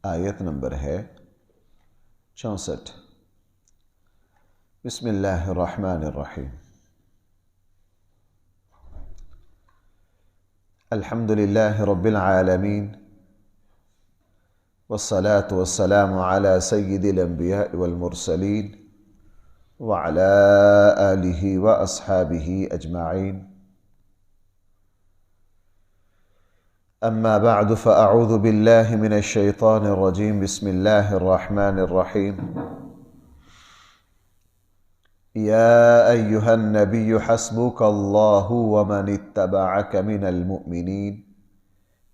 آیت نمبر ہے 64۔ بسم اللہ الرحمن الرحیم۔ الحمد للہ رب العالمین، والصلاة والسلام على سید الانبیاء والمرسلین وعلى آلہ واصحابہ اجمعین۔ اما بعد فاعوذ باللہ من الشیطان الرجیم۔ بسم اللہ الرحمن الرحیم۔ یا ایہا النبی حسبک اللہ ومن اتبعک من المؤمنین۔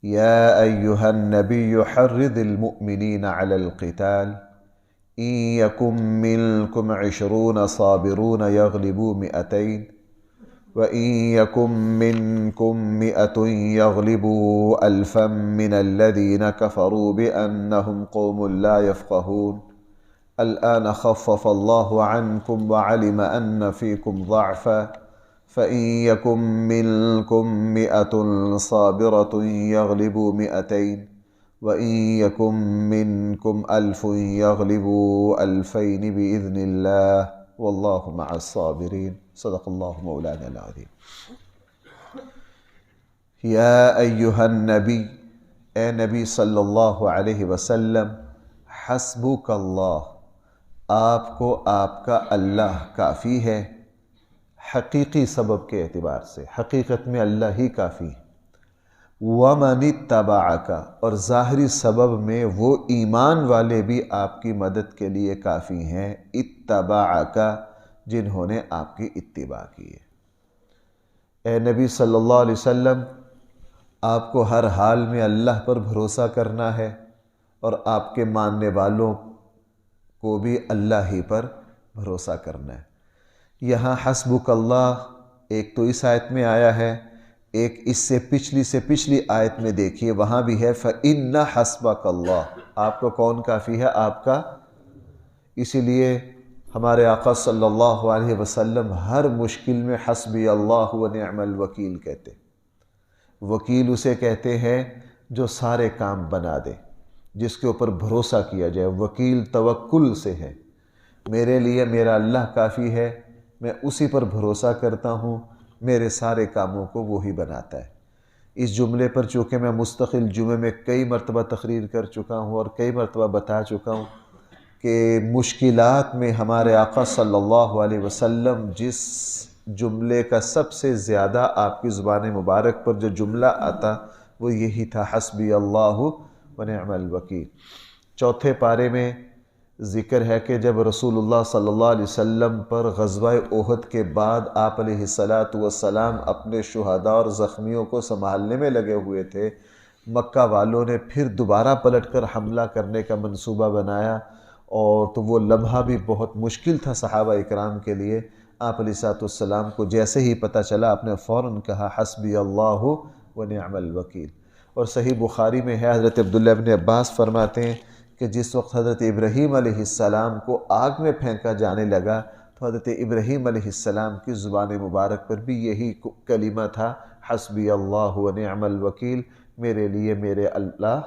یا ایہا النبی حرض المؤمنین علی القتال ان یکن منکم 20 صابرون یغلبوا 200 وَإِن يَكُن مِّنكُم 100 يَغْلِبُوا 1000 مِّنَ الَّذِينَ كَفَرُوا بِأَنَّهُمْ قَوْمٌ لَّا يَفْقَهُونَ الْآنَ خَفَّفَ اللَّهُ عَنكُمْ وَعَلِمَ أَنَّ فِيكُمْ ضَعْفًا فَإِن يَكُن مِّنكُم 100 صَابِرَةٌ يَغْلِبُوا 200 وَإِن يَكُن مِّنكُمْ 1000 يَغْلِبُوا 2000 بِإِذْنِ اللَّهِ واللہ مع الصابرین۔ صدق اللہ مولانا العظیم۔ یا ایہا النبی، اے نبی صلی اللہ علیہ وسلم، حسبک اللہ، آپ کو آپ کا اللہ کافی ہے۔ حقیقی سبب کے اعتبار سے حقیقت میں اللہ ہی کافی ہے۔ وَمَنِ اتَّبَعَكَ، اور ظاہری سبب میں وہ ایمان والے بھی آپ کی مدد کے لیے کافی ہیں۔ اتَّبَعَكَ، جنہوں نے آپ کی اتباع کی ہے۔ اے نبی صلی اللہ علیہ وسلم، آپ کو ہر حال میں اللہ پر بھروسہ کرنا ہے، اور آپ کے ماننے والوں کو بھی اللہ ہی پر بھروسہ کرنا ہے۔ یہاں حسبک اللہ ایک تو اس آیت میں آیا ہے، ایک اس سے پچھلی آیت میں دیکھیے، وہاں بھی ہے فَإِنَّ حَسْبَكَ اللَّهُ، آپ کو کون کافی ہے؟ آپ کا۔ اسی لیے ہمارے آقا صلی اللہ علیہ وسلم ہر مشکل میں حسبی اللہ ونعم الوکیل کہتے۔ وکیل اسے کہتے ہیں جو سارے کام بنا دے، جس کے اوپر بھروسہ کیا جائے۔ وکیل توکل سے ہے، میرے لیے میرا اللہ کافی ہے، میں اسی پر بھروسہ کرتا ہوں، میرے سارے کاموں کو وہی بناتا ہے۔ اس جملے پر چونکہ میں مستقل جمعے میں کئی مرتبہ تقریر کر چکا ہوں اور کئی مرتبہ بتا چکا ہوں کہ مشکلات میں ہمارے آقا صلی اللہ علیہ وسلم جس جملے کا سب سے زیادہ آپ کی زبان مبارک پر جو جملہ آتا وہ یہی تھا، حسبی اللہ ونعم الوکیل۔ چوتھے پارے میں ذکر ہے کہ جب رسول اللہ صلی اللہ علیہ وسلم پر غزوہ احد کے بعد آپ علیہ السلام اپنے شہداء اور زخمیوں کو سنبھالنے میں لگے ہوئے تھے، مکہ والوں نے پھر دوبارہ پلٹ کر حملہ کرنے کا منصوبہ بنایا، اور تو وہ لمحہ بھی بہت مشکل تھا صحابہ اکرام کے لیے۔ آپ علیہ السلام کو جیسے ہی پتہ چلا، آپ نے فوراً کہا حسبی اللہ ونعم الوکیل۔ اور صحیح بخاری میں ہے، حضرت عبداللہ ابن عباس فرماتے ہیں کہ جس وقت حضرت ابراہیم علیہ السلام کو آگ میں پھینکا جانے لگا تو حضرت ابراہیم علیہ السلام کی زبان مبارک پر بھی یہی کلمہ تھا، حسبی اللہ ونعم الوکیل، میرے لیے میرے اللہ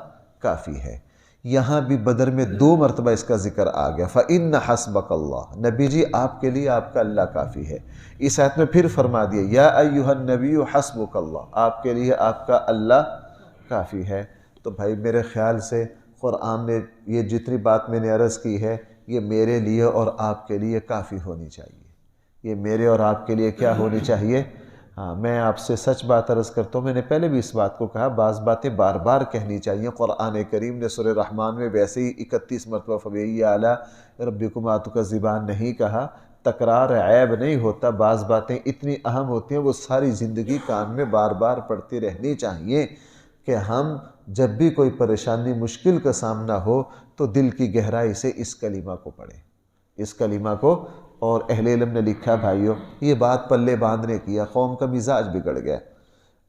کافی ہے۔ یہاں بھی بدر میں 2 مرتبہ اس کا ذکر آ گیا، فَإِنَّ حَسْبَكَ اللَّهُ، نبی جی آپ کے لیے آپ کا اللہ کافی ہے۔ اس آیت میں پھر فرما دیا یا ایہا النبی حسبک اللہ، آپ کے لیے آپ کا اللہ کافی ہے۔ تو بھائی میرے خیال سے قرآن نے یہ جتنی بات میں نے عرض کی ہے، یہ میرے لیے اور آپ کے لیے کافی ہونی چاہیے۔ یہ میرے اور آپ کے لیے کیا ہونی چاہیے؟ ہاں، میں آپ سے سچ بات عرض کرتا ہوں، میں نے پہلے بھی اس بات کو کہا، بعض باتیں بار بار کہنی چاہیے۔ قرآن کریم نے سورہ رحمان میں ویسے ہی 31 مرتبہ فَبِأَيِّ آلَاءِ رَبِّكُمَا تُكَذِّبَانِ نہیں کہا۔ تکرار عیب نہیں ہوتا، بعض باتیں اتنی اہم ہوتی ہیں وہ ساری زندگی کان میں بار بار پڑھتی رہنی چاہیے کہ ہم جب بھی کوئی پریشانی مشکل کا سامنا ہو تو دل کی گہرائی سے اس کلمہ کو پڑھیں، اس کلمہ کو۔ اور اہل علم نے لکھا بھائیوں، یہ بات پلے باندھنے کیا، قوم کا مزاج بگڑ گیا۔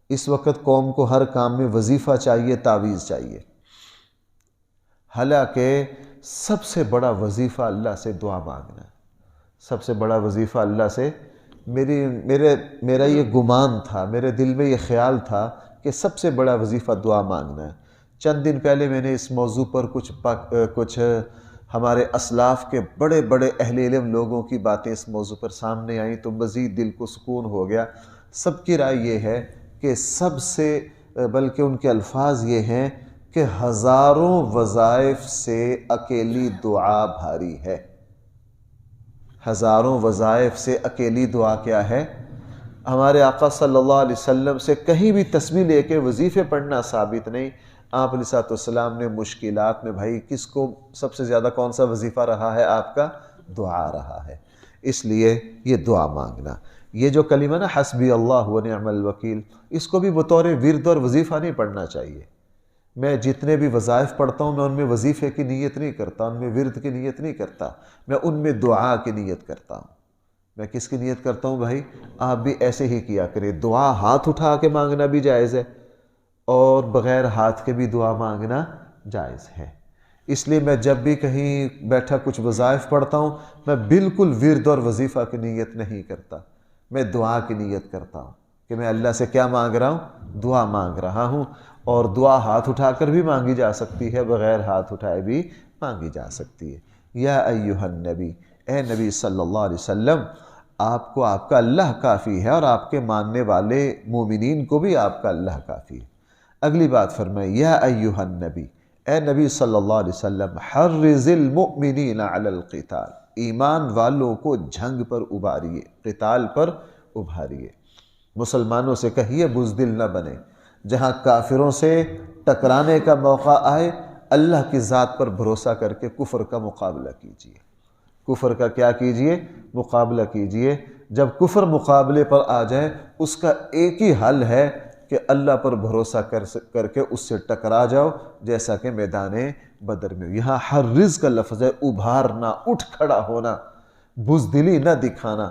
اس وقت قوم کو ہر کام میں وظیفہ چاہیے، تعویذ چاہیے، حالانکہ سب سے بڑا وظیفہ اللہ سے دعا مانگنا ہے۔ سب سے بڑا وظیفہ اللہ سے، میرا یہ گمان تھا، میرے دل میں یہ خیال تھا کہ سب سے بڑا وظیفہ دعا مانگنا ہے۔ چند دن پہلے میں نے اس موضوع پر کچھ ہمارے اسلاف کے بڑے بڑے اہل علم لوگوں کی باتیں اس موضوع پر سامنے آئیں تو مزید دل کو سکون ہو گیا۔ سب کی رائے یہ ہے کہ سب سے بلکہ ان کے الفاظ یہ ہیں کہ ہزاروں وظائف سے اکیلی دعا بھاری ہے۔ ہزاروں وظائف سے اکیلی دعا کیا ہے؟ ہمارے آقا صلی اللہ علیہ وسلم سے کہیں بھی تسبیح لے کے وظیفے پڑھنا ثابت نہیں۔ آپ علیہ السلام نے مشکلات میں بھائی کس کو سب سے زیادہ کون سا وظیفہ رہا ہے؟ آپ کا دعا رہا ہے۔ اس لیے یہ دعا مانگنا، یہ جو کلمہ نا حسبی اللہ و نعم الوکیل، اس کو بھی بطور ورد اور وظیفہ نہیں پڑھنا چاہیے۔ میں جتنے بھی وظائف پڑھتا ہوں میں ان میں وظیفے کی نیت نہیں کرتا، ان میں ورد کی نیت نہیں کرتا، میں ان میں دعا کی نیت کرتا ہوں۔ میں کس کی نیت کرتا ہوں بھائی؟ آپ بھی ایسے ہی کیا کریں۔ دعا ہاتھ اٹھا کے مانگنا بھی جائز ہے اور بغیر ہاتھ کے بھی دعا مانگنا جائز ہے۔ اس لیے میں جب بھی کہیں بیٹھا کچھ وظائف پڑھتا ہوں میں بالکل ورد اور وظیفہ کی نیت نہیں کرتا، میں دعا کی نیت کرتا ہوں کہ میں اللہ سے کیا مانگ رہا ہوں؟ دعا مانگ رہا ہوں۔ اور دعا ہاتھ اٹھا کر بھی مانگی جا سکتی ہے، بغیر ہاتھ اٹھائے بھی مانگی جا سکتی ہے۔ یا ایھا النبی، اے نبی صلی اللہ علیہ وسلم، آپ کو آپ کا اللہ کافی ہے اور آپ کے ماننے والے مومنین کو بھی آپ کا اللہ کافی ہے۔ اگلی بات فرمائی، یا ایھا النبی، اے نبی صلی اللہ علیہ وسلم، حرض المؤمنین علی القتال، ایمان والوں کو جنگ پر ابھاریے، قتال پر ابھاریے۔ مسلمانوں سے کہیے بزدل نہ بنے، جہاں کافروں سے ٹکرانے کا موقع آئے اللہ کی ذات پر بھروسہ کر کے کفر کا مقابلہ کیجیے۔ کفر کا کیا کیجیے؟ مقابلہ کیجیے۔ جب کفر مقابلے پر آ جائے اس کا ایک ہی حل ہے کہ اللہ پر بھروسہ کر کے اس سے ٹکرا جاؤ، جیسا کہ میدان بدر میں۔ یہاں حرز کا لفظ ہے، ابھارنا، اٹھ کھڑا ہونا، بزدلی نہ دکھانا،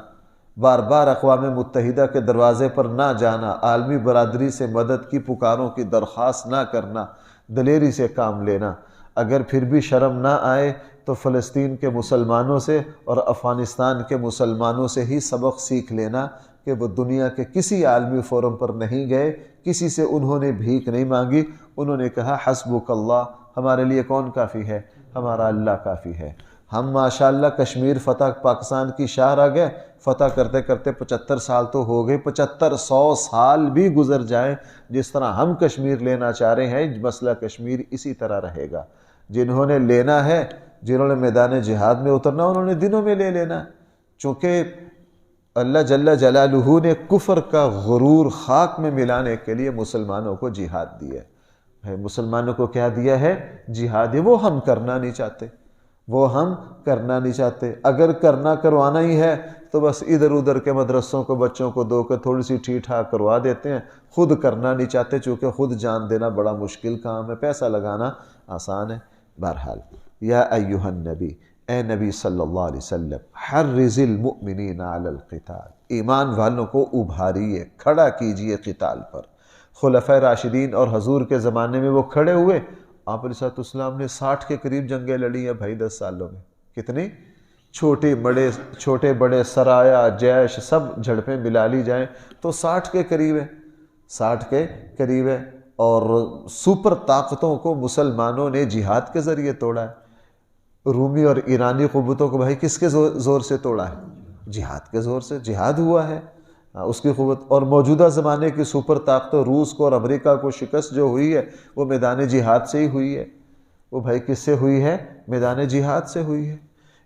بار بار اقوام متحدہ کے دروازے پر نہ جانا، عالمی برادری سے مدد کی پکاروں کی درخواست نہ کرنا، دلیری سے کام لینا۔ اگر پھر بھی شرم نہ آئے تو فلسطین کے مسلمانوں سے اور افغانستان کے مسلمانوں سے ہی سبق سیکھ لینا کہ وہ دنیا کے کسی عالمی فورم پر نہیں گئے، کسی سے انہوں نے بھیک نہیں مانگی، انہوں نے کہا حسبک اللہ، ہمارے لیے کون کافی ہے؟ ہمارا اللہ کافی ہے۔ ہم ماشاءاللہ کشمیر فتح پاکستان کی شاہ آ گئے، فتح کرتے کرتے 75 سال تو ہو گئے، 7500 سال بھی گزر جائیں، جس طرح ہم کشمیر لینا چاہ رہے ہیں مسئلہ کشمیر اسی طرح رہے گا۔ جنہوں نے لینا ہے، جنہوں نے میدان جہاد میں اترنا، انہوں نے دنوں میں لے لینا، چونکہ اللہ جل جلالہ نے کفر کا غرور خاک میں ملانے کے لیے مسلمانوں کو جہاد دیا ہے۔ مسلمانوں کو کیا دیا ہے؟ جہاد۔ وہ ہم کرنا نہیں چاہتے، وہ ہم کرنا نہیں چاہتے۔ اگر کرنا کروانا ہی ہے تو بس ادھر ادھر کے مدرسوں کو بچوں کو دو کر تھوڑی سی ٹھیک ٹھاک کروا دیتے ہیں، خود کرنا نہیں چاہتے، چونکہ خود جان دینا بڑا مشکل کام ہے، پیسہ لگانا آسان ہے۔ بہرحال، یا ایھا النبی، اے نبی صلی اللہ علیہ وسلم، حرض المؤمنین علی القتال، ایمان والوں کو ابھاریے، کھڑا کیجئے قتال پر۔ خلفۂ راشدین اور حضور کے زمانے میں وہ کھڑے ہوئے، آپ علیہ السلام نے 60 کے قریب جنگیں لڑی ہیں بھائی 10 سالوں میں۔ کتنی؟ چھوٹے بڑے سرایا جیش سب جھڑپیں ملا لی جائیں تو 60 کے قریب ہے، 60 کے قریب ہے۔ اور سپر طاقتوں کو مسلمانوں نے جہاد کے ذریعے توڑا ہے۔ رومی اور ایرانی قوتوں کو بھائی کس کے زور سے توڑا ہے؟ جہاد کے زور سے، جہاد ہوا ہے اس کی قوت۔ اور موجودہ زمانے کی سپر طاقتوں روس کو اور امریکہ کو شکست جو ہوئی ہے وہ میدان جہاد سے ہی ہوئی ہے۔ وہ بھائی کس سے ہوئی ہے؟ میدان جہاد سے ہوئی ہے۔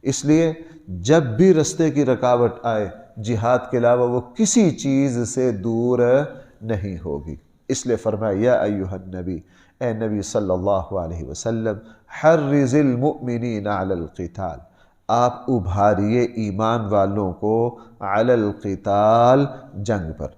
اس لیے جب بھی رستے کی رکاوٹ آئے جہاد کے علاوہ وہ کسی چیز سے دور نہیں ہوگی۔ اس لیے فرمایا، یا ایھا النبی، اے نبی صلی اللہ علیہ وسلم، حرض المؤمنین علی القتال، آپ ابھاریے ایمان والوں کو علی القتال، جنگ پر۔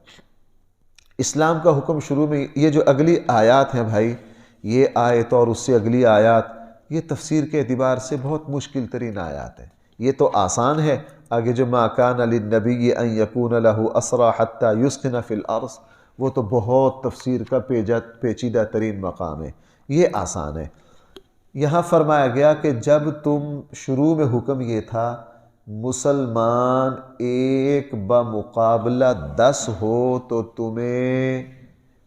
اسلام کا حکم شروع میں یہ جو اگلی آیات ہیں بھائی، یہ آیت اور اس سے اگلی آیات، یہ تفسیر کے اعتبار سے بہت مشکل ترین آیات ہیں۔ یہ تو آسان ہے، آگے جو ما کان للنبی ان یکون لہ اسریٰ حتی یسخن فی الارض، وہ تو بہت تفسیر کا پیچیدہ ترین مقام ہے، یہ آسان ہے۔ یہاں فرمایا گیا کہ جب تم شروع میں حکم یہ تھا مسلمان ایک بمقابلہ 10 ہو تو تمہیں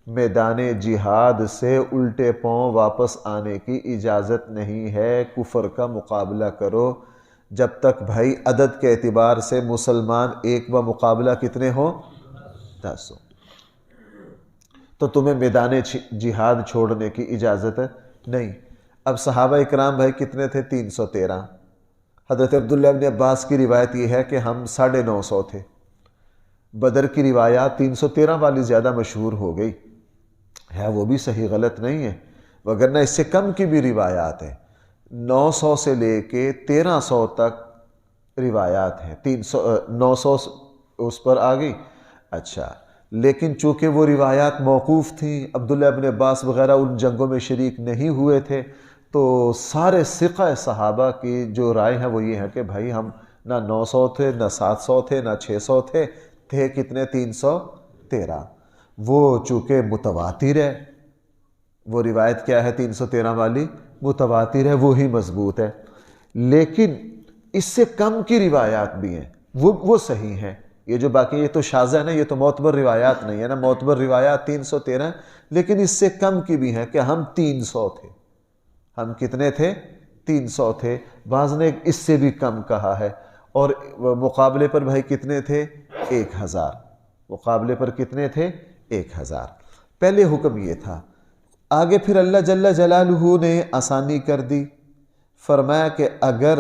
میدان جہاد سے الٹے پاؤں واپس آنے کی اجازت نہیں ہے، کفر کا مقابلہ کرو جب تک بھائی عدد کے اعتبار سے مسلمان ایک بمقابلہ کتنے ہوں؟ 10 ہوں، تو تمہیں میدان جہاد چھوڑنے کی اجازت نہیں۔ اب صحابہ اکرام بھائی کتنے تھے؟ 313۔ حضرت عبداللہ ابن عباس کی روایت یہ ہے کہ ہم 950 تھے۔ بدر کی روایات 313 والی زیادہ مشہور ہو گئی ہے، وہ بھی صحیح غلط نہیں ہے، وگرنہ اس سے کم کی بھی روایات ہیں۔ 900 سے لے کے 1300 تک روایات ہیں، 900 اس پر آ گئی۔ اچھا، لیکن چونکہ وہ روایات موقوف تھیں، عبداللہ ابن عباس وغیرہ ان جنگوں میں شریک نہیں ہوئے تھے، تو سارے ثقہ صحابہ کی جو رائے ہیں وہ یہ ہے کہ بھائی ہم نہ 900 تھے، نہ 700 تھے، نہ 600 تھے کتنے؟ 313۔ وہ چونکہ متواتر ہے، وہ روایت کیا ہے 313 والی؟ متواتر ہے، وہی مضبوط ہے۔ لیکن اس سے کم کی روایات بھی ہیں، وہ صحیح ہیں۔ یہ جو باقی یہ تو شاذ ہے نا، یہ تو معتبر روایات نہیں ہے نا، معتبر روایات 313، لیکن اس سے کم کی بھی ہیں کہ ہم 300 تھے۔ ہم کتنے تھے؟ 300 تھے۔ بعض نے اس سے بھی کم کہا ہے۔ اور مقابلے پر بھائی کتنے تھے؟ 1000۔ مقابلے پر کتنے تھے؟ 1000۔ پہلے حکم یہ تھا۔ آگے پھر اللہ جل جلالہ نے آسانی کر دی، فرمایا کہ اگر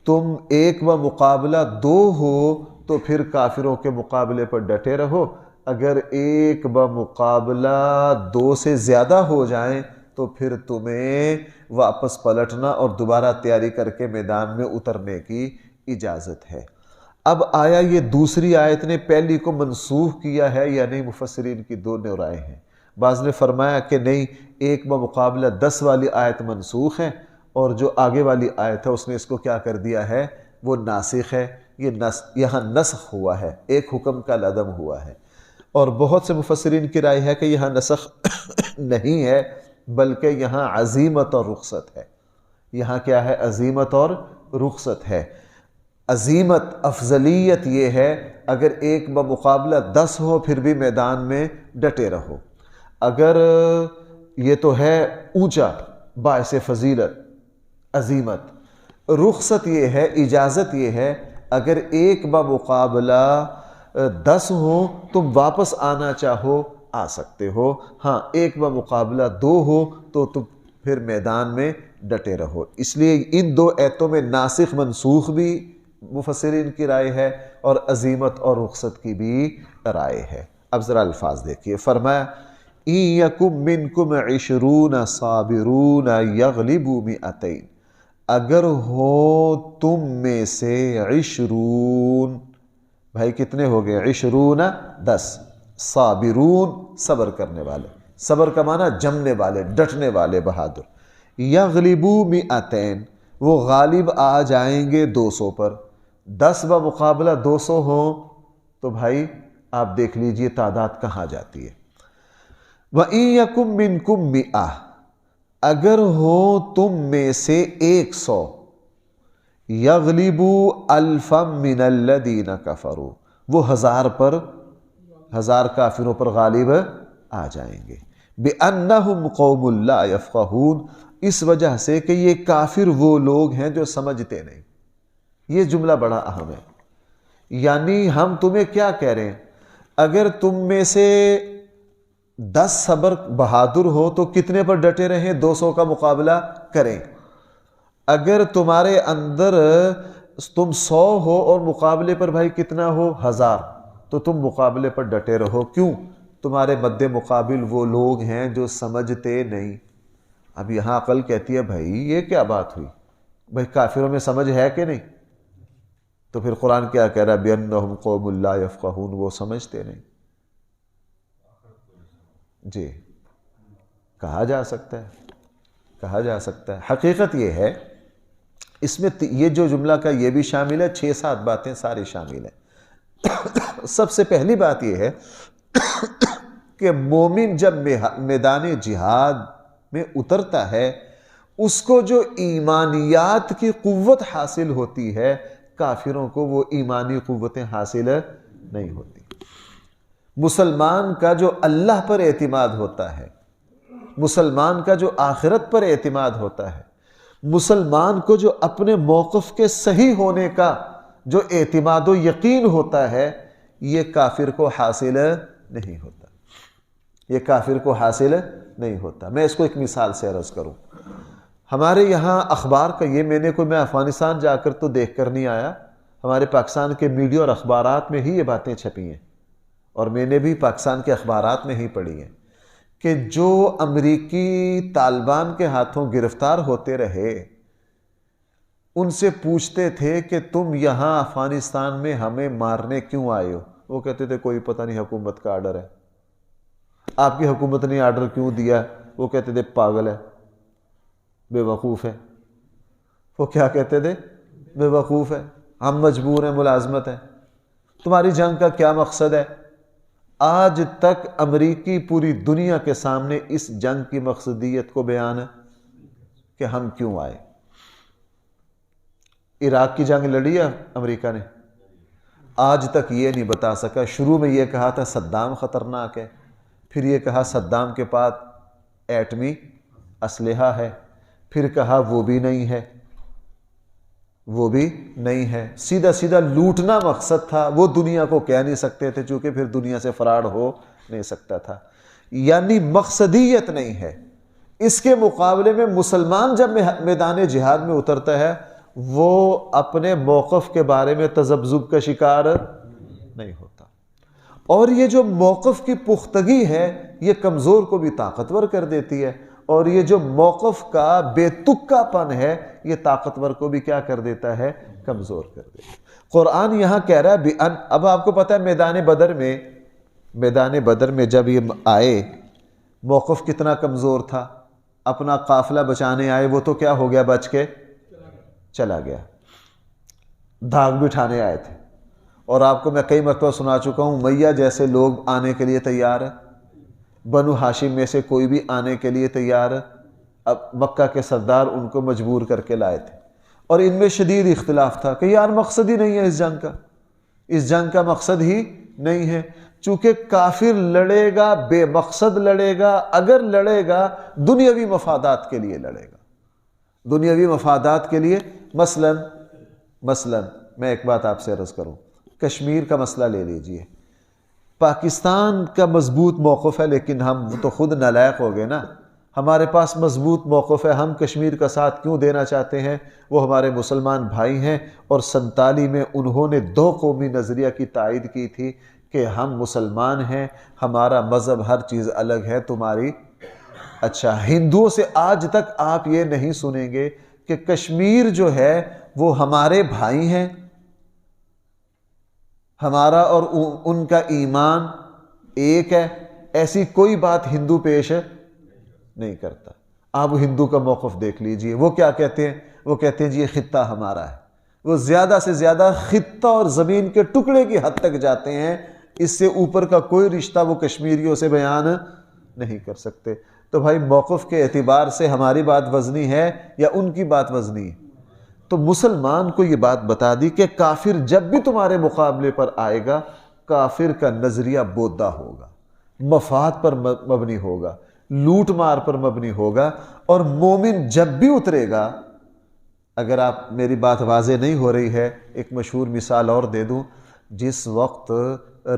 تم ایک و مقابلہ 2 ہو تو پھر کافروں کے مقابلے پر ڈٹے رہو، اگر ایک بمقابلہ 2 سے زیادہ ہو جائیں تو پھر تمہیں واپس پلٹنا اور دوبارہ تیاری کر کے میدان میں اترنے کی اجازت ہے۔ اب آیا یہ دوسری آیت نے پہلی کو منسوخ کیا ہے یا نہیں؟ مفسرین کی 2 رائے ہیں۔ بعض نے فرمایا کہ نہیں، ایک بمقابلہ 10 والی آیت منسوخ ہے، اور جو آگے والی آیت ہے اس نے اس کو کیا کر دیا ہے؟ وہ ناسخ ہے۔ یہاں نسخ ہوا ہے، ایک حکم کا عدم ہوا ہے۔ اور بہت سے مفسرین کی رائے ہے کہ یہاں نسخ نہیں ہے، بلکہ یہاں عزیمت اور رخصت ہے۔ یہاں کیا ہے؟ عزیمت اور رخصت ہے۔ عزیمت، افضلیت یہ ہے اگر ایک بمقابلہ 10 ہو پھر بھی میدان میں ڈٹے رہو۔ اگر یہ تو ہے اونچا، باعث فضیلت، عزیمت۔ رخصت یہ ہے، اجازت یہ ہے اگر ایک بمقابلہ 10 ہو تم واپس آنا چاہو آ سکتے ہو، ہاں ایک بمقابلہ 2 ہو تو تم پھر میدان میں ڈٹے رہو۔ اس لیے ان 2 آیتوں میں ناسخ منسوخ بھی مفسرین کی رائے ہے اور عزیمت اور رخصت کی بھی رائے ہے۔ اب ذرا الفاظ دیکھیے، فرمایا إِن يَكُن مِّنكُمْ 20 صَابِرُونَ يَغْلِبُوا 200۔ اگر ہو تم میں سے 20، بھائی کتنے ہو گئے؟ 20، 10، صابرون صبر کرنے والے، صبر کا معنی جمنے والے، ڈٹنے والے، بہادر۔ یغلبوا 200، وہ غالب آ جائیں گے 200 پر۔ 10 بمقابلہ 200 ہوں تو بھائی آپ دیکھ لیجئے تعداد کہاں جاتی ہے۔ وَإِن يَكُن مِّنكُم 100، اگر ہو تم میں سے 100، یغلبوا الفا من الذین کفروا، وہ 1000 کافروں پر غالب آ جائیں گے۔ بِأَنَّهُمْ قَوْمٌ لَا يَفْقَهُونَ، اس وجہ سے کہ یہ کافر وہ لوگ ہیں جو سمجھتے نہیں۔ یہ جملہ بڑا اہم ہے، یعنی ہم تمہیں کیا کہہ رہے ہیں؟ اگر تم میں سے 10 صبر بہادر ہو تو کتنے پر ڈٹے رہیں؟ 200 کا مقابلہ کریں۔ اگر تمہارے اندر تم 100 ہو اور مقابلے پر بھائی کتنا ہو؟ 1000، تو تم مقابلے پر ڈٹے رہو۔ کیوں؟ تمہارے مد مقابل وہ لوگ ہیں جو سمجھتے نہیں۔ اب یہاں عقل کہتی ہے بھائی یہ کیا بات ہوئی؟ بھائی کافروں میں سمجھ ہے کہ نہیں؟ تو پھر قرآن کیا کہہ رہا ہے؟ بِأَنَّهُمْ قَوْمٌ لَا يَفْقَهُونَ، وہ سمجھتے نہیں۔ جی کہا جا سکتا ہے۔ حقیقت یہ ہے، اس میں یہ جو جملہ کا یہ بھی شامل ہے، 6-7 باتیں ساری شامل ہیں۔ سب سے پہلی بات یہ ہے کہ مومن جب میدان جہاد میں اترتا ہے، اس کو جو ایمانیات کی قوت حاصل ہوتی ہے، کافروں کو وہ ایمانی قوتیں حاصل نہیں ہوتی۔ مسلمان کا جو اللہ پر اعتماد ہوتا ہے، مسلمان کا جو آخرت پر اعتماد ہوتا ہے، مسلمان کو جو اپنے موقف کے صحیح ہونے کا جو اعتماد و یقین ہوتا ہے، یہ کافر کو حاصل نہیں ہوتا، یہ کافر کو حاصل نہیں ہوتا۔ میں اس کو ایک مثال سے عرض کروں۔ ہمارے یہاں اخبار کا یہ میں افغانستان جا کر تو دیکھ کر نہیں آیا، ہمارے پاکستان کے میڈیا اور اخبارات میں ہی یہ باتیں چھپی ہیں، اور میں نے بھی پاکستان کے اخبارات میں ہی پڑھی ہیں کہ جو امریکی طالبان کے ہاتھوں گرفتار ہوتے رہے، ان سے پوچھتے تھے کہ تم یہاں افغانستان میں ہمیں مارنے کیوں آئے ہو؟ وہ کہتے تھے کوئی پتہ نہیں، حکومت کا آرڈر ہے۔ آپ کی حکومت نے آرڈر کیوں دیا؟ وہ کہتے تھے پاگل ہے، بے وقوف ہے۔ وہ کیا کہتے تھے؟ بے وقوف ہے، ہم مجبور ہیں، ملازمت ہے۔ تمہاری جنگ کا کیا مقصد ہے؟ آج تک امریکی پوری دنیا کے سامنے اس جنگ کی مقصدیت کو بیان ہے کہ ہم کیوں آئے۔ عراق کی جنگ لڑی ہے امریکہ نے، آج تک یہ نہیں بتا سکا۔ شروع میں یہ کہا تھا صدام خطرناک ہے، پھر یہ کہا صدام کے پاس ایٹمی اسلحہ ہے، پھر کہا وہ بھی نہیں ہے، وہ بھی نہیں ہے۔ سیدھا سیدھا لوٹنا مقصد تھا، وہ دنیا کو کہہ نہیں سکتے تھے چونکہ پھر دنیا سے فراڈ ہو نہیں سکتا تھا، یعنی مقصدیت نہیں ہے۔ اس کے مقابلے میں مسلمان جب میدان جہاد میں اترتا ہے، وہ اپنے موقف کے بارے میں تذبذب کا شکار نہیں ہوتا، اور یہ جو موقف کی پختگی ہے یہ کمزور کو بھی طاقتور کر دیتی ہے، اور یہ جو موقف کا بے تکا پن ہے یہ طاقتور کو بھی کیا کر دیتا ہے؟ کمزور کر دیتا ہے۔ قرآن یہاں کہہ رہا ہے اب آپ کو پتہ ہے میدان بدر میں جب یہ آئے، موقف کتنا کمزور تھا، اپنا قافلہ بچانے آئے، وہ تو کیا ہو گیا؟ بچ کے چلا گیا، دھاگ بٹھانے آئے تھے۔ اور آپ کو میں کئی مرتبہ سنا چکا ہوں، امیہ جیسے لوگ آنے کے لیے تیار ہیں، بنو ہاشم میں سے کوئی بھی آنے کے لیے تیار ہے۔ اب مکہ کے سردار ان کو مجبور کر کے لائے تھے، اور ان میں شدید اختلاف تھا کہ یار مقصد ہی نہیں ہے اس جنگ کا، اس جنگ کا مقصد ہی نہیں ہے، چونکہ کافر لڑے گا، بے مقصد لڑے گا، اگر لڑے گا دنیاوی مفادات کے لیے لڑے گا، دنیاوی مفادات کے لیے۔ مثلا میں ایک بات آپ سے عرض کروں، کشمیر کا مسئلہ لے لیجئے، پاکستان کا مضبوط موقف ہے، لیکن ہم تو خود نالائق ہو گئے نا، ہمارے پاس مضبوط موقف ہے، ہم کشمیر کا ساتھ کیوں دینا چاہتے ہیں؟ وہ ہمارے مسلمان بھائی ہیں، اور 47 میں انہوں نے 2 قومی نظریہ کی تائید کی تھی کہ ہم مسلمان ہیں، ہمارا مذہب ہر چیز الگ ہے تمہاری۔ اچھا، ہندوؤں سے آج تک آپ یہ نہیں سنیں گے کہ کشمیر جو ہے وہ ہمارے بھائی ہیں، ہمارا اور ان کا ایمان ایک ہے، ایسی کوئی بات ہندو پیش نہیں کرتا۔ آپ ہندو کا موقف دیکھ لیجئے، وہ کیا کہتے ہیں؟ وہ کہتے ہیں جی یہ خطہ ہمارا ہے، وہ زیادہ سے زیادہ خطہ اور زمین کے ٹکڑے کی حد تک جاتے ہیں، اس سے اوپر کا کوئی رشتہ وہ کشمیریوں سے بیان نہیں کر سکتے۔ تو بھائی موقف کے اعتبار سے ہماری بات وزنی ہے یا ان کی بات وزنی ہے؟ تو مسلمان کو یہ بات بتا دی کہ کافر جب بھی تمہارے مقابلے پر آئے گا، کافر کا نظریہ بودا ہوگا، مفاد پر مبنی ہوگا، لوٹ مار پر مبنی ہوگا، اور مومن جب بھی اترے گا، اگر آپ میری بات واضح نہیں ہو رہی ہے ایک مشہور مثال اور دے دوں، جس وقت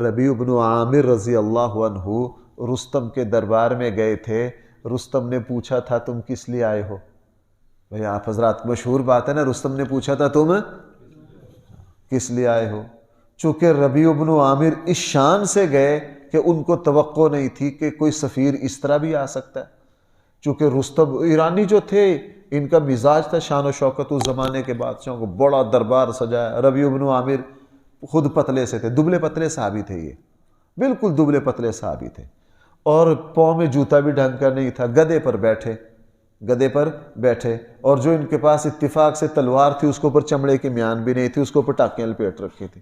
ربیع بن عامر رضی اللہ عنہ رستم کے دربار میں گئے تھے، رستم نے پوچھا تھا تم کس لیے آئے ہو؟ بھئی آپ حضرات مشہور بات ہے نا، رستم نے پوچھا تھا تم کس لیے آئے ہو؟ چونکہ ربیع بن عامر اس شان سے گئے کہ ان کو توقع نہیں تھی کہ کوئی سفیر اس طرح بھی آ سکتا ہے، چونکہ رستم ایرانی جو تھے ان کا مزاج تھا شان و شوکت، اس زمانے کے بادشاہوں کو بڑا دربار سجایا۔ ربیع بن عامر خود پتلے سے تھے، دبلے پتلے صحابی تھے، یہ بالکل دبلے پتلے صحابی تھے، اور پاؤں میں جوتا بھی ڈھنگ کا نہیں تھا، گدھے پر بیٹھے، اور جو ان کے پاس اتفاق سے تلوار تھی اس کے اوپر چمڑے کی میان بھی نہیں تھی، اس کے اوپر ٹاکیاں لپیٹ رکھی تھی،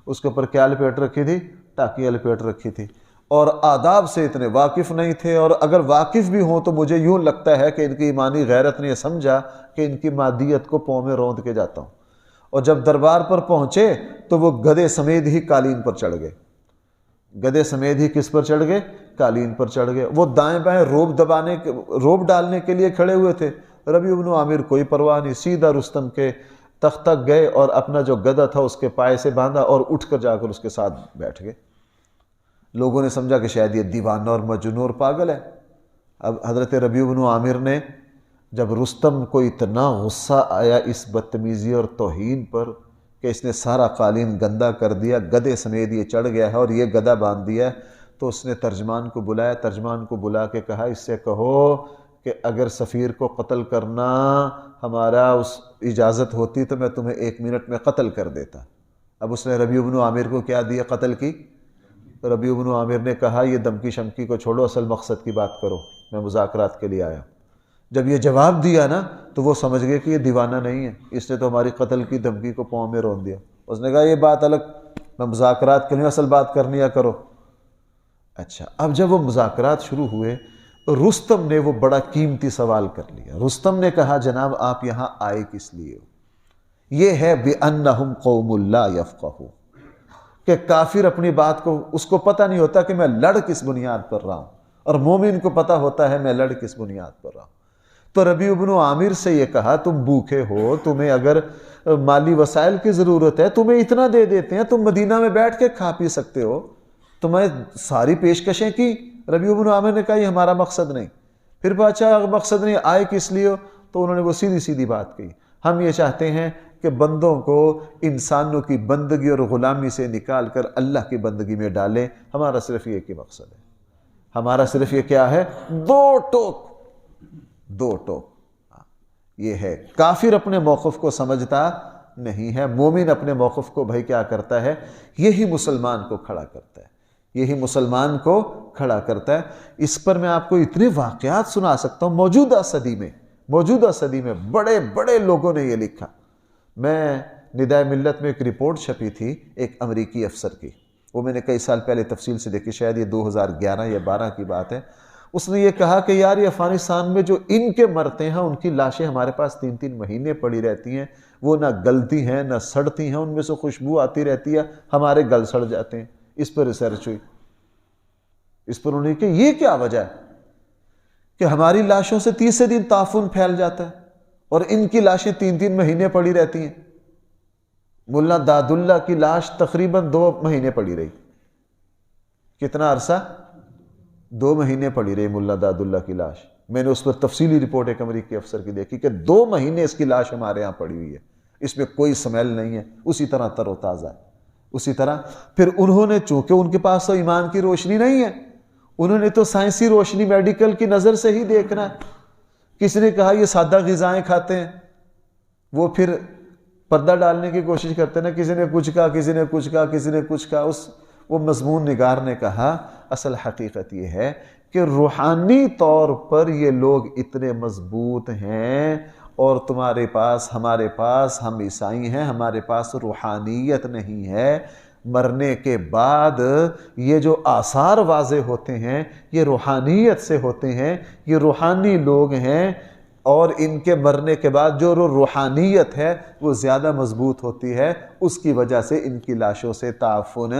اس کے اوپر کیا لپیٹ رکھی تھی؟ ٹاکیاں لپیٹ رکھی تھی، اور آداب سے اتنے واقف نہیں تھے، اور اگر واقف بھی ہوں تو مجھے یوں لگتا ہے کہ ان کی ایمانی غیرت نے سمجھا کہ ان کی مادیت کو پاؤں میں روند کے جاتا ہوں، اور جب دربار پر پہنچے تو وہ گدھے سمیت ہی قالین پر چڑھ گئے، گدے سمیت ہی کس پر چڑھ گئے؟ قالین پر چڑھ گئے۔ وہ دائیں بائیں روب ڈالنے کے لیے کھڑے ہوئے تھے، ربیع بن عامر کوئی پرواہ نہیں، سیدھا رستم کے تخت تک گئے اور اپنا جو گدا تھا اس کے پائے سے باندھا اور اٹھ کر جا کر اس کے ساتھ بیٹھ گئے۔ لوگوں نے سمجھا کہ شاید یہ دیوانہ اور مجنون اور پاگل ہے۔ اب حضرت ربیع بن عامر نے جب رستم کو اتنا غصہ آیا اس بدتمیزی اور توہین پر کہ اس نے سارا قالین گندا کر دیا، گدے سمیت یہ چڑھ گیا ہے اور یہ گدا باندھ دیا ہے، تو اس نے ترجمان کو بلایا، ترجمان کو بلا کے کہا اس سے کہو کہ اگر سفیر کو قتل کرنا ہمارا اس اجازت ہوتی تو میں تمہیں 1 منٹ میں قتل کر دیتا۔ اب اس نے ربیع بن عامر کو کیا دیا؟ قتل کی۔ ربیع بن عامر نے کہا یہ دھمکی شمکی کو چھوڑو، اصل مقصد کی بات کرو، میں مذاکرات کے لیے آیا۔ جب یہ جواب دیا نا تو وہ سمجھ گئے کہ یہ دیوانہ نہیں ہے، اس نے تو ہماری قتل کی دھمکی کو پاؤں میں رون دیا۔ اس نے کہا یہ بات الگ، میں مذاکرات کے لیے اصل بات کرنی یا کرو۔ اچھا، اب جب وہ مذاکرات شروع ہوئے، رستم نے وہ بڑا قیمتی سوال کر لیا۔ رستم نے کہا جناب آپ یہاں آئے کس لیے ہو؟ یہ ہے بِأَنَّهُمْ قَوْمٌ لَا يَفْقَهُونَ، کہ کافر اپنی بات کو، اس کو پتہ نہیں ہوتا کہ میں لڑ کس بنیاد پر رہا ہوں، اور مومن کو پتہ ہوتا ہے میں لڑ کس بنیاد پر رہا ہوں۔ تو ربیع بن عامر سے یہ کہا تم بھوکے ہو، تمہیں اگر مالی وسائل کی ضرورت ہے تمہیں اتنا دے دیتے ہیں، تم مدینہ میں بیٹھ کے کھا پی سکتے ہو، تمہیں ساری پیشکشیں کی۔ ربیع بن عامر نے کہا یہ ہمارا مقصد نہیں۔ پھر بادشاہ اگر مقصد نہیں آئے کس لیے ہو؟ تو انہوں نے وہ سیدھی سیدھی بات کہی، ہم یہ چاہتے ہیں کہ بندوں کو انسانوں کی بندگی اور غلامی سے نکال کر اللہ کی بندگی میں ڈالیں، ہمارا صرف یہ کہ مقصد ہے، ہمارا صرف یہ کیا ہے؟ دو ٹوک۔ یہ ہے کافر اپنے موقف کو سمجھتا نہیں ہے، مومن اپنے موقف کو بھائی کیا کرتا ہے؟ یہی مسلمان کو کھڑا کرتا ہے، یہی مسلمان کو کھڑا کرتا ہے۔ اس پر میں آپ کو اتنے واقعات سنا سکتا ہوں۔ موجودہ صدی میں بڑے بڑے لوگوں نے یہ لکھا۔ میں ندائے ملت میں ایک رپورٹ چھپی تھی ایک امریکی افسر کی، وہ میں نے کئی سال پہلے تفصیل سے دیکھی، شاید یہ 2011 یا 12 کی بات ہے۔ اس نے یہ کہا کہ یار یہ افغانستان میں جو ان کے مرتے ہیں ان کی لاشیں ہمارے پاس 3 مہینے پڑی رہتی ہیں، وہ نہ گلتی ہیں نہ سڑتی ہیں، ان میں سے خوشبو آتی رہتی ہے، ہمارے گل سڑ جاتے ہیں۔ اس پر ریسرچ ہوئی، اس پر انہوں نے کہ یہ کیا وجہ ہے کہ ہماری لاشوں سے تیسرے دن تعفن پھیل جاتا ہے اور ان کی لاشیں 3 مہینے پڑی رہتی ہیں۔ ملا داد اللہ کی لاش تقریباً 2 مہینے پڑی رہی۔ کتنا عرصہ؟ 2 مہینے پڑی رہی ملا داد اللہ کی لاش۔ میں نے اس پر تفصیلی رپورٹ ایک امریکی افسر کی دیکھی کہ 2 مہینے اس کی لاش ہمارے ہاں پڑی ہوئی ہے، اس میں کوئی سمیل نہیں ہے، اسی طرح تر و تازہ ہے۔ اسی طرح پھر انہوں نے، چونکہ ان کے پاس تو ایمان کی روشنی نہیں ہے، انہوں نے تو سائنسی روشنی میڈیکل کی نظر سے ہی دیکھنا ہے۔ کسی نے کہا یہ سادہ غذائیں کھاتے ہیں، وہ پھر پردہ ڈالنے کی کوشش کرتے ہیں نا، کسی نے کچھ کہا، کسی نے کچھ کہا، کسی نے کچھ کہا۔ وہ مضمون نگار نے کہا اصل حقیقت یہ ہے کہ روحانی طور پر یہ لوگ اتنے مضبوط ہیں، اور تمہارے پاس، ہمارے پاس، ہم عیسائی ہیں، ہمارے پاس روحانیت نہیں ہے۔ مرنے کے بعد یہ جو آثار واضح ہوتے ہیں یہ روحانیت سے ہوتے ہیں، یہ روحانی لوگ ہیں، اور ان کے مرنے کے بعد جو روحانیت ہے وہ زیادہ مضبوط ہوتی ہے، اس کی وجہ سے ان کی لاشوں سے تعفن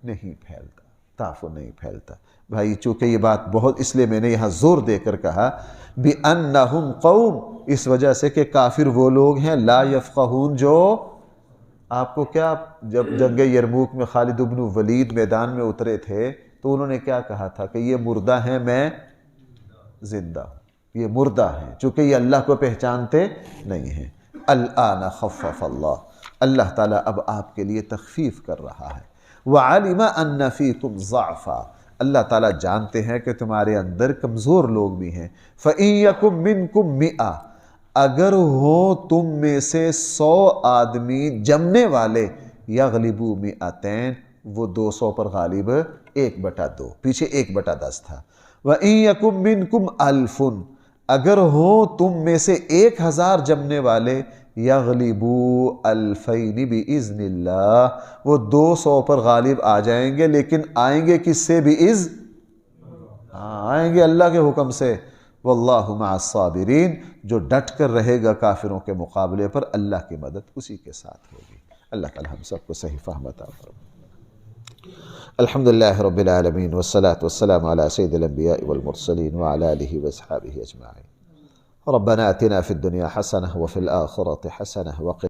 نہیں پھیلتا۔ بھائی چونکہ یہ بات بہت، اس لیے میں نے یہاں زور دے کر کہا بِأَنَّهُمْ قَوْمٌ، اس وجہ سے کہ کافر وہ لوگ ہیں لا یفقہون، جو آپ کو کیا، جب جنگ یرموک میں خالد بن ولید میدان میں اترے تھے تو انہوں نے کیا کہا تھا کہ یہ مردہ ہیں، میں زندہ ہوں، یہ مردہ ہیں، چونکہ یہ اللہ کو پہچانتے نہیں ہیں۔ الآن خفف اللہ تعالیٰ اب آپ کے لیے تخفیف کر رہا ہے۔ وَعَلِمَ أَنَّ فِيكُمْ ضَعْفًا، اللہ تعالیٰ جانتے ہیں کہ تمہارے اندر کمزور لوگ بھی ہیں۔ فَإِن يَكُن مِّنكُم مِّئَةٌ، اگر ہو تم میں سے 100 آدمی جمنے والے، یغلبوا مئتین، وہ 200 پر غالب 1/2، پیچھے 1/10 تھا۔ وَإِن يَكُن مِّنكُمْ أَلْفٌ، اگر ہو تم میں سے 1000 جمنے والے، یغلبوا الفین بِإِذْنِ اللہ، وہ 200 پر غالب آ جائیں گے، لیکن آئیں گے کس سے؟ آئیں گے اللہ کے حکم سے۔ واللہ مع الصابرین، جو ڈٹ کر رہے گا کافروں کے مقابلے پر، اللہ کی مدد اسی کے ساتھ ہوگی۔ اللہ تعالی ہم سب کو صحیح فہم عطا فرمائے۔ الحمد لله رب العالمين، والصلاة والسلام على سيد الأنبياء والمرسلين وعلى آله وأصحابه أجمعين. ربنا آتنا في الدنيا حسنة وفي الآخرة حسنة وقنا